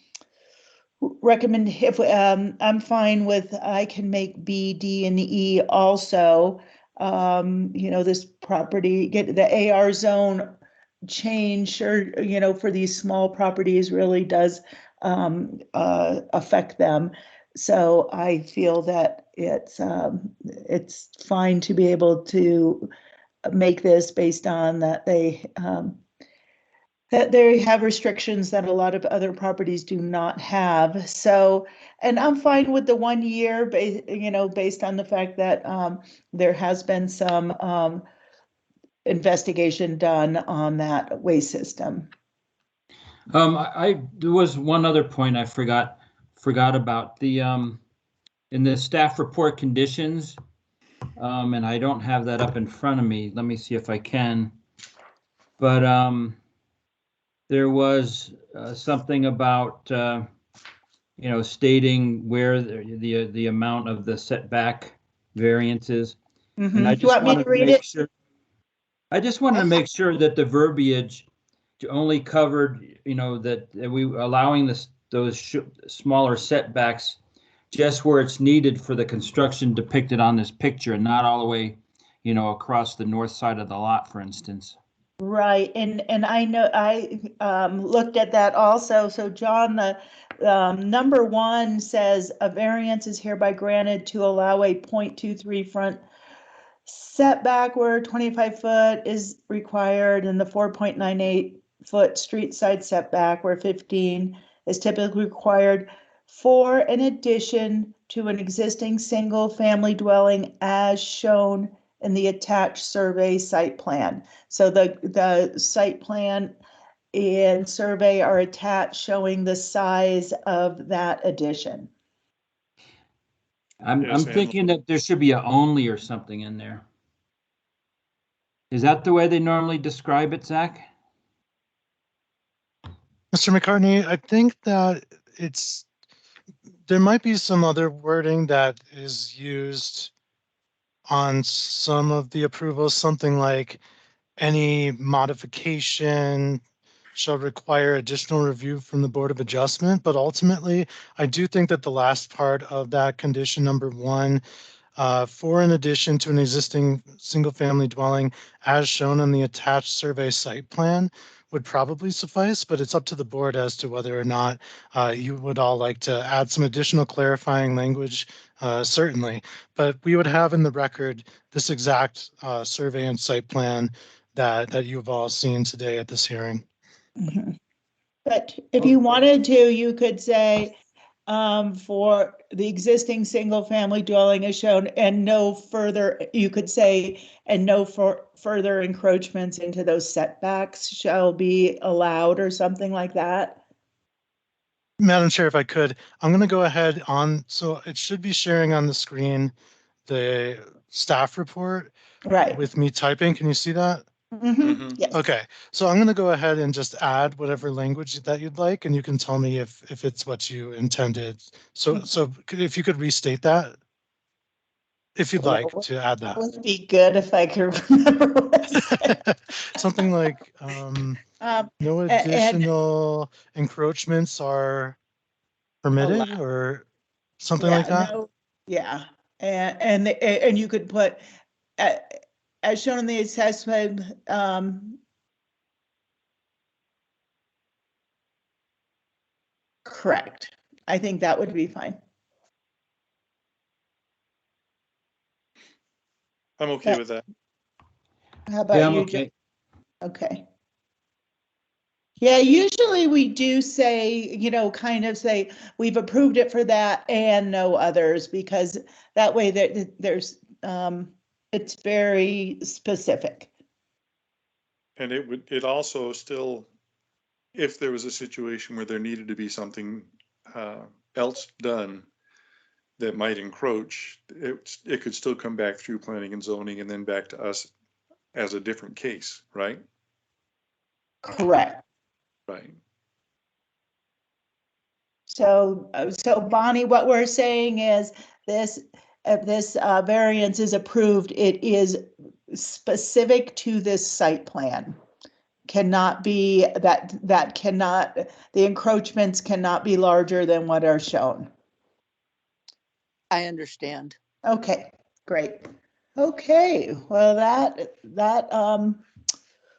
fine with, I can make B, D, and E also. This property, get the AR zone change, or, for these small properties really does affect them. So I feel that it's fine to be able to make this based on that they have restrictions that a lot of other properties do not have. So, and I'm fine with the 1 year, based on the fact that there has been some investigation done on that waste system. There was one other point I forgot about the in the staff report conditions, and I don't have that up in front of me. Let me see if I can. But there was something about stating where the amount of the setback variances. And I Do you want me to read it? I just wanted to make sure that the verbiage only covered, that we allowing those smaller setbacks just where it's needed for the construction depicted on this picture, and not all the way, across the north side of the lot, for instance. Right, and I know I looked at that also. So John, the number 1 says a variance is hereby granted to allow a 0.23 front setback where 25 foot is required, and the 4.98 foot street side setback where 15 is typically required for an addition to an existing single family dwelling as shown in the attached survey site plan. So the site plan and survey are attached showing the size of that addition. I'm thinking that there should be a only or something in there. Is that the way they normally describe it, Zach? Mr. McCartney, I think that there might be some other wording that is used on some of the approvals, something like any modification shall require additional review from the Board of Adjustment. But ultimately, I do think that the last part of that condition number 1, for an addition to an existing single-family dwelling as shown on the attached survey site plan, would probably suffice, but it's up to the board as to whether or not you would all like to add some additional clarifying language, certainly. But we would have in the record this exact survey and site plan that you've all seen today at this hearing. But if you wanted to, you could say for the existing single family dwelling as shown, and no further, you could say, and no further encroachments into those setbacks shall be allowed, or something like that. Madam Chair, if I could, I'm going to go ahead on, so it should be sharing on the screen, the staff report Right. with me typing. Can you see that? Mhm. Yes. Okay, so I'm going to go ahead and just add whatever language that you'd like, and you can tell me if it's what you intended. So, if you could restate that, if you'd like to add That that. would be good if I could remember what I said. Something like, no And additional encroachments are permitted Allowed. or something like yeah, that? no, yeah, and you could put uh, as shown in the assessment, correct. I think that would be fine. I'm okay with that. How Yeah, about I'm you? okay. Okay. Yeah, usually we do say, kind of say, we've approved it for that and no others, because that way there's, it's very specific. And it also still, if there was a situation where there needed to be something else done that might encroach, it could still come back through planning and zoning and then back to us as a different case, right? Correct. Right. So Bonnie, what we're saying is this, if this variance is approved, it is specific to this site plan. Cannot be, that cannot, the encroachments cannot be larger than what are shown. I understand. Okay, great. Okay, well,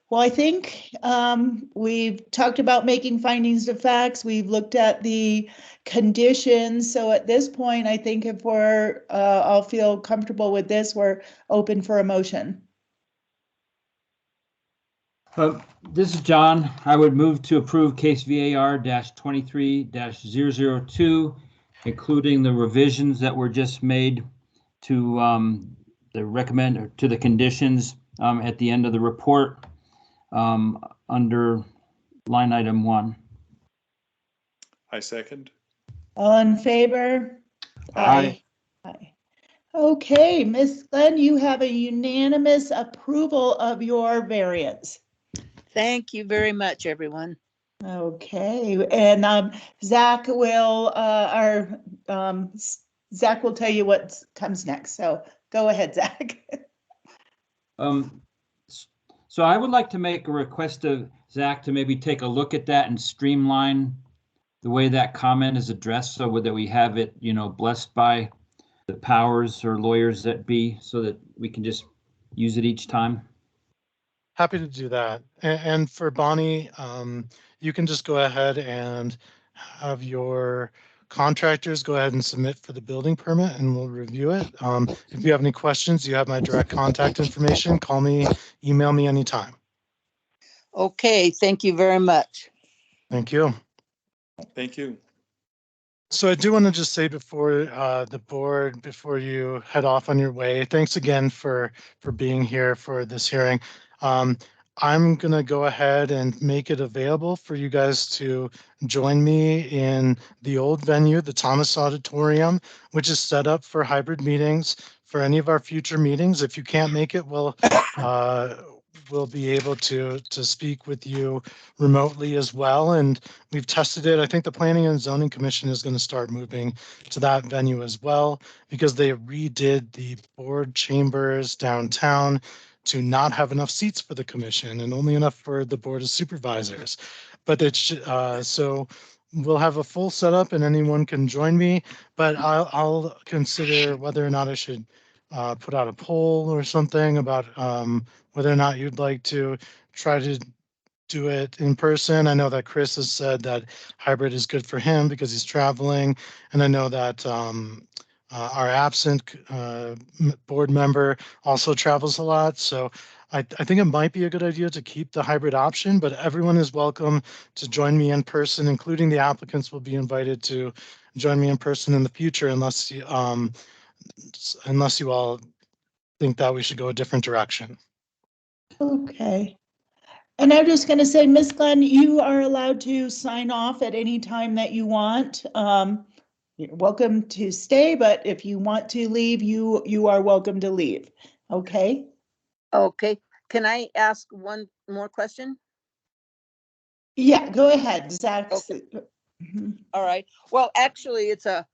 well, I think we've talked about making findings of facts. We've looked at the conditions. So at this point, I think if we're, I'll feel comfortable with this, we're open for a motion. This is John. I would move to approve case VAR-23-002, including the revisions that were just made to to the conditions at the end of the report under line item 1. I second. All in favor? Aye. Aye. Okay, Ms. Glenn, you have a unanimous approval of your variance. Thank you very much, everyone. Okay, and Zach will, Zach will tell you what comes next. So go ahead, Zach. So I would like to make a request of Zach to maybe take a look at that and streamline the way that comment is addressed so that we have it, blessed by the powers or lawyers that be, so that we can just use it each time. Happy to do that. And for Bonnie, you can just go ahead and have your contractors go ahead and submit for the building permit and we'll review it. If you have any questions, you have my direct contact information. Call me, email me anytime. Okay, thank you very much. Thank you. Thank you. So I do want to just say before the board, before you head off on your way, thanks again for being here for this hearing. I'm going to go ahead and make it available for you guys to join me in the old venue, the Thomas Auditorium, which is set up for hybrid meetings for any of our future meetings. If you can't make it, we'll be able to speak with you remotely as well. And we've tested it. I think the Planning and Zoning Commission is going to start moving to that venue as well, because they redid the board chambers downtown to not have enough seats for the commission and only enough for the board of supervisors. But it's so we'll have a full setup and anyone can join me, but I'll consider whether or not I should put out a poll or something about whether or not you'd like to try to do it in person. I know that Chris has said that hybrid is good for him because he's traveling. And I know that our absent board member also travels a lot. So I think it might be a good idea to keep the hybrid option, but everyone is welcome to join me in person, including the applicants will be invited to join me in person in the future, unless you all think that we should go a different direction. Okay. And I'm just gonna say, Miss Glenn, you are allowed to sign off at any time that you want. You're welcome to stay, but if you want to leave, you are welcome to leave. Okay? Okay, can I ask one more question? Yeah, go ahead, Zach. Mhm. All right, well, actually, it's a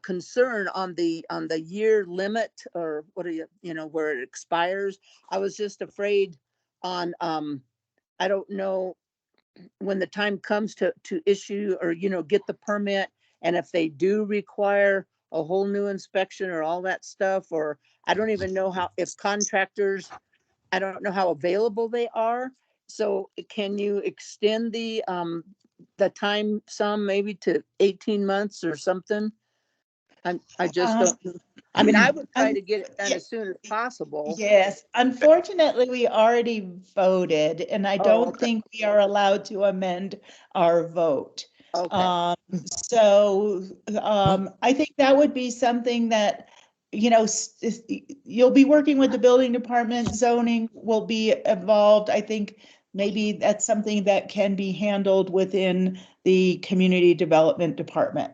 concern on the year limit, or what are you know, where it expires. I was just afraid on, I don't know, when the time comes to issue or, you know, get the permit, and if they do require a whole new inspection or all that stuff, or I don't even know how, if contractors, I don't know how available they are. So can you extend the time some, maybe to 18 months or something? I just Um, don't, I mean, I would try un- to get it done yeah, as soon as possible. Yes, unfortunately, we already voted, and I Oh, don't okay, think we are allowed to amend our vote. okay, So, I think that would be something that, you know, you'll be working with the building department, zoning will be involved. I think maybe that's something that can be handled within the community development department.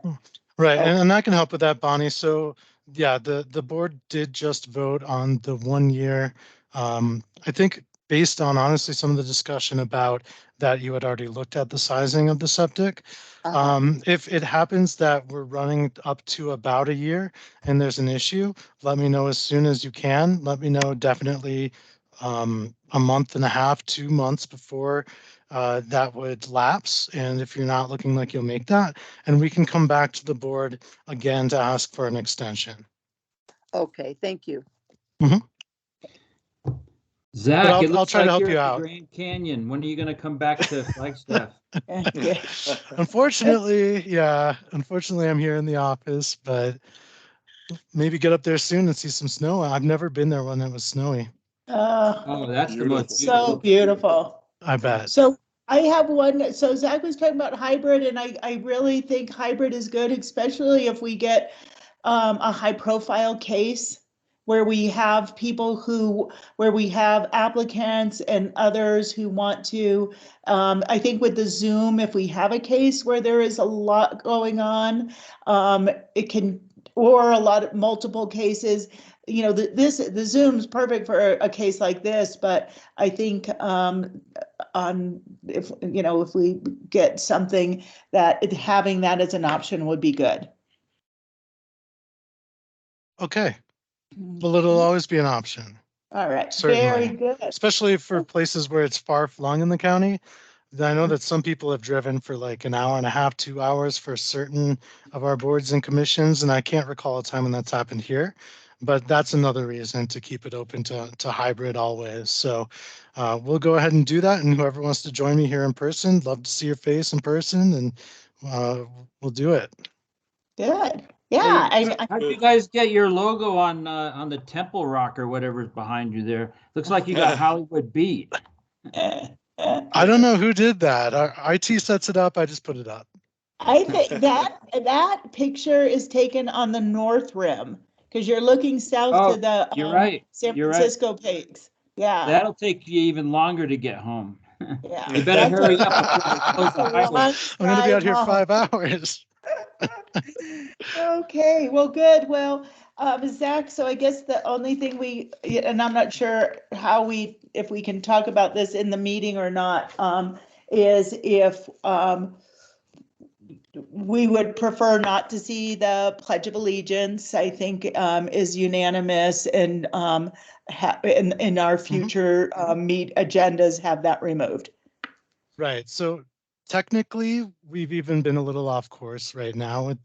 Right, okay, and I can help with that, Bonnie. So, yeah, the board did just vote on the 1 year. I think based on honestly some of the discussion about that, you had already looked at the sizing of the septic. uh-huh, If it happens that we're running up to about a year and there's an issue, let me know as soon as you can. Let me know definitely a month and a half, 2 months before that would lapse. And if you're not looking like you'll make that, and we can come back to the board again to ask for an extension. okay, thank you. Zach, I'll it looks try to like help you're you at the out. Grand Canyon. When are you gonna come back to Flagstaff? Yeah. Unfortunately, yeah, unfortunately, I'm here in the office, but maybe get up there soon and see some snow. I've never been there when it was snowy. Oh, that's the most Beautiful. So beautiful. beautiful. I bet. So I have one, so Zach was talking about hybrid, and I really think hybrid is good, especially if we get a high profile case where we have people where we have applicants and others who want to, I think with the Zoom, if we have a case where there is a lot going on, it can, or a lot of multiple cases, you know, the Zoom's perfect for a case like this, but I think, if, you know, if we get something that having that as an option would be good. Okay. Well, it'll always be an option, All right, very certainly, good. especially for places where it's far flung in the county. I know that some people have driven for like an hour and a half, 2 hours for certain of our boards and commissions, and I can't recall a time when that's happened here. But that's another reason to keep it open to hybrid always. So we'll go ahead and do that. And whoever wants to join me here in person, love to see your face in person, and we'll do it. Good. Yeah, How'd you guys get your logo on the Temple Rock or whatever's behind you there? Looks like you got Hollywood Beat. I don't know who did that. Our IT sets it up. I just put it up. I think that picture is taken on the north rim because you're looking south Oh, to the you're right. San You're right. Francisco Peaks. Yeah, That'll take you even longer to get home. yeah. You better That's hurry a- up before they close that's a the highway. long I'm going to be out here drive home. 5 hours. Okay, well, good. Well, Zach, so I guess the only thing and I'm not sure if we can talk about this in the meeting or not, is if, we would prefer not to see the Pledge of Allegiance, I think, is unanimous, and, in our future, meet agendas, have that removed. Right. So technically, we've even been a little off course right now with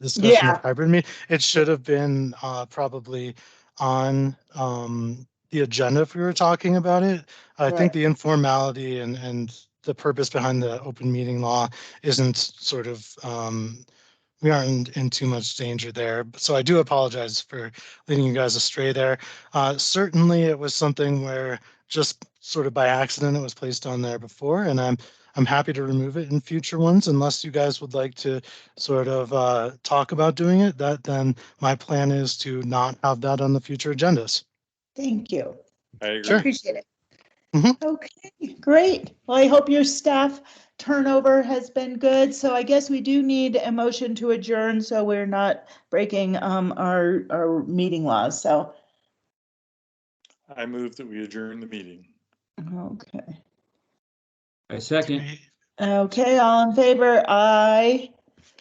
discussion Yeah, of hybrid meet. It should have been probably on the agenda if we were talking about it. I think right. the informality and the purpose behind the open meeting law isn't sort of we aren't in too much danger there. So I do apologize for leading you guys astray there. Certainly, it was something where just sort of by accident it was placed on there before, and I'm happy to remove it in future ones unless you guys would like to sort of talk about doing it. Then my plan is to not have that on the future agendas. Thank you. I agree. Sure. Appreciate it. Okay, great. Well, I hope your staff turnover has been good. So I guess we do need a motion to adjourn, so we're not breaking our meeting laws. So, I move that we adjourn the meeting. okay. I second. Okay, all in favor? Aye.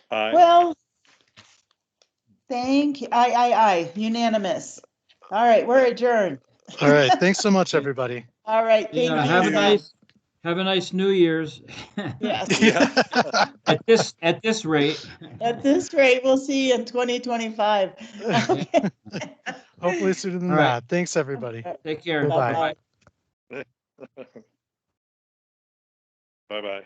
Aye. Well, thank you. Aye. Unanimous. All right, we're adjourned. All right. Thanks so much, everybody. All right, thank Yeah, you. have a Sam. nice New Year's. Yes. Yeah. At this rate. At this rate, we'll see you in 2025. Okay. Hopefully sooner than All right. that. Thanks, everybody. Take care. Bye-bye. Bye-bye. Bye-bye.